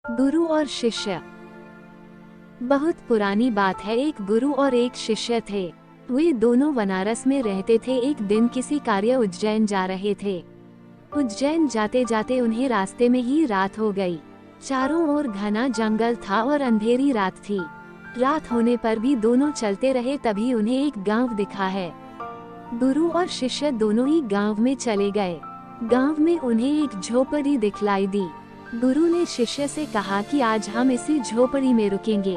गुरु और शिष्य। बहुत पुरानी बात है, एक गुरु और एक शिष्य थे। वे दोनों बनारस में रहते थे। एक दिन किसी कार्य उज्जैन जा रहे थे। उज्जैन जाते जाते उन्हें रास्ते में ही रात हो गई। चारों ओर घना जंगल था और अंधेरी रात थी। रात होने पर भी दोनों चलते रहे, तभी उन्हें एक गांव दिखा है। गुरु और शिष्य दोनों ही गांव में चले गए। गांव में उन्हें एक झोपड़ी दिखलाई दी। गुरु ने शिष्य से कहा कि आज हम इसी झोपड़ी में रुकेंगे।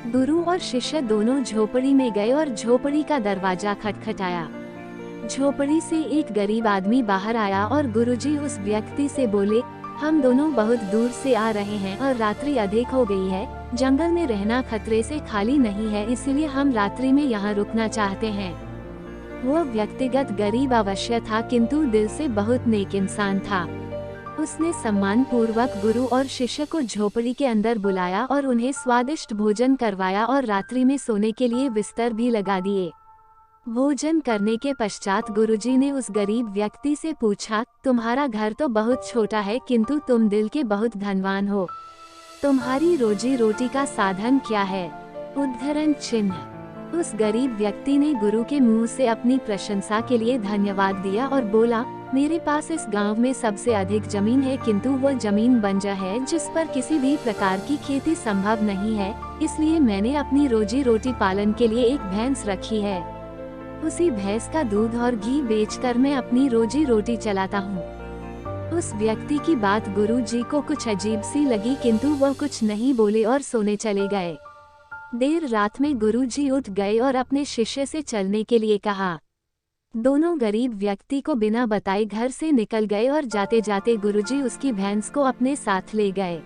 गुरु और शिष्य दोनों झोपड़ी में गए और झोपड़ी का दरवाजा खटखटाया। झोपड़ी से एक गरीब आदमी बाहर आया और गुरुजी उस व्यक्ति से बोले, हम दोनों बहुत दूर से आ रहे हैं और रात्रि अधिक हो गई है। जंगल में रहना खतरे से खाली नहीं है, इसलिए हम रात्रि में यहाँ रुकना चाहते हैं। वो व्यक्तिगत गरीब अवश्य था, किंतु दिल से बहुत नेक इंसान था। उसने सम्मान पूर्वक गुरु और शिष्य को झोपड़ी के अंदर बुलाया और उन्हें स्वादिष्ट भोजन करवाया और रात्रि में सोने के लिए बिस्तर भी लगा दिए। भोजन करने के पश्चात गुरुजी ने उस गरीब व्यक्ति से पूछा, तुम्हारा घर तो बहुत छोटा है, किंतु तुम दिल के बहुत धनवान हो। तुम्हारी रोजी रोटी का साधन क्या है? उद्धरण चिन्ह। उस गरीब व्यक्ति ने गुरु के मुंह से अपनी प्रशंसा के लिए धन्यवाद दिया और बोला, मेरे पास इस गांव में सबसे अधिक जमीन है, किंतु वो जमीन बंजर है जिस पर किसी भी प्रकार की खेती संभव नहीं है। इसलिए मैंने अपनी रोजी रोटी पालन के लिए एक भैंस रखी है। उसी भैंस का दूध और घी बेचकर मैं अपनी रोजी रोटी चलाता हूँ। उस व्यक्ति की बात गुरु जी को कुछ अजीब सी लगी, किंतु वह कुछ नहीं बोले और सोने चले गए। देर रात में गुरु जी उठ गए और अपने शिष्य से चलने के लिए कहा। दोनों गरीब व्यक्ति को बिना बताए घर से निकल गए और जाते जाते गुरुजी उसकी भैंस को अपने साथ ले गए।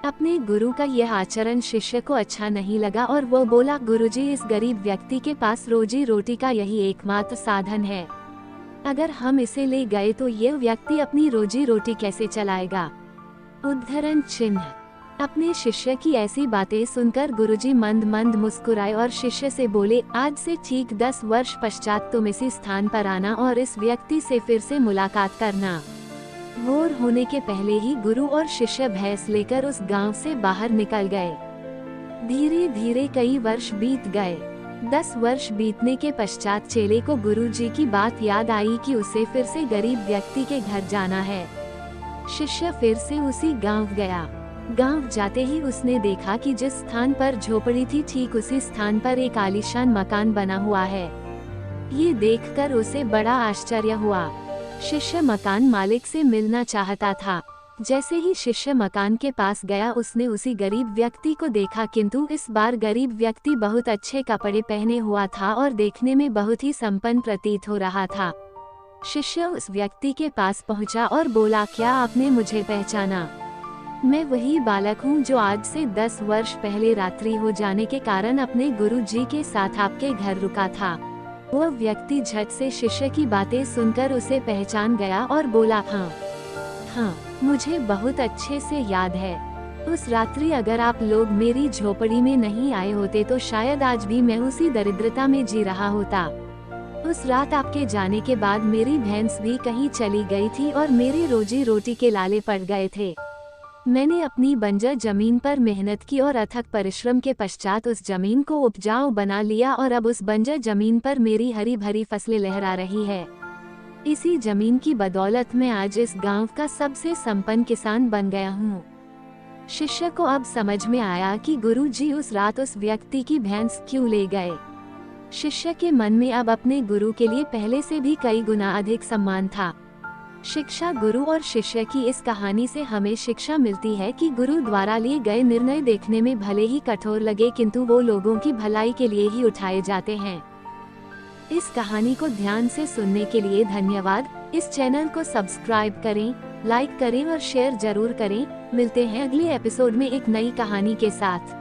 अपने गुरु का यह आचरण शिष्य को अच्छा नहीं लगा और वो बोला, गुरुजी, इस गरीब व्यक्ति के पास रोजी रोटी का यही एकमात्र साधन है। अगर हम इसे ले गए तो यह व्यक्ति अपनी रोजी रोटी कैसे चलाएगा? उद्धरण चिन्ह। अपने शिष्य की ऐसी बातें सुनकर गुरुजी मंद मंद मुस्कुराए और शिष्य से बोले, आज से ठीक 10 वर्ष पश्चात तुम इसी स्थान पर आना और इस व्यक्ति से फिर से मुलाकात करना। भोर होने के पहले ही गुरु और शिष्य भैंस लेकर उस गांव से बाहर निकल गए। धीरे धीरे कई वर्ष बीत गए। 10 वर्ष बीतने के पश्चात चेले को गुरु जी की बात याद आई कि उसे फिर से गरीब व्यक्ति के घर जाना है। शिष्य फिर से उसी गाँव गया। गांव जाते ही उसने देखा कि जिस स्थान पर झोपड़ी थी, ठीक उसी स्थान पर एक आलीशान मकान बना हुआ है। ये देखकर उसे बड़ा आश्चर्य हुआ। शिष्य मकान मालिक से मिलना चाहता था। जैसे ही शिष्य मकान के पास गया, उसने उसी गरीब व्यक्ति को देखा, किंतु इस बार गरीब व्यक्ति बहुत अच्छे कपड़े पहने हुआ था और देखने में बहुत ही संपन्न प्रतीत हो रहा था। शिष्य उस व्यक्ति के पास पहुंचा और बोला, क्या आपने मुझे पहचाना? मैं वही बालक हूँ जो आज से 10 वर्ष पहले रात्रि हो जाने के कारण अपने गुरु जी के साथ आपके घर रुका था। वह व्यक्ति झट से शिष्य की बातें सुनकर उसे पहचान गया और बोला, हाँ, मुझे बहुत अच्छे से याद है। उस रात्रि अगर आप लोग मेरी झोपड़ी में नहीं आए होते तो शायद आज भी मैं उसी दरिद्रता में जी रहा होता। उस रात आपके जाने के बाद मेरी भैंस भी कहीं चली गई थी और मेरी रोजी रोटी के लाले पड़ गए थे। मैंने अपनी बंजर जमीन पर मेहनत की और अथक परिश्रम के पश्चात उस जमीन को उपजाऊ बना लिया और अब उस बंजर जमीन पर मेरी हरी भरी फसलें लहरा रही है। इसी जमीन की बदौलत मैं आज इस गांव का सबसे संपन्न किसान बन गया हूँ। शिष्य को अब समझ में आया कि गुरु जी उस रात उस व्यक्ति की भैंस क्यों ले गए। शिष्य के मन में अब अपने गुरु के लिए पहले से भी कई गुना अधिक सम्मान था। शिक्षा। गुरु और शिष्य की इस कहानी से हमें शिक्षा मिलती है कि गुरु द्वारा लिए गए निर्णय देखने में भले ही कठोर लगे, किंतु वो लोगों की भलाई के लिए ही उठाए जाते हैं। इस कहानी को ध्यान से सुनने के लिए धन्यवाद। इस चैनल को सब्सक्राइब करें, लाइक करें और शेयर जरूर करें। मिलते हैं अगले एपिसोड में एक नई कहानी के साथ।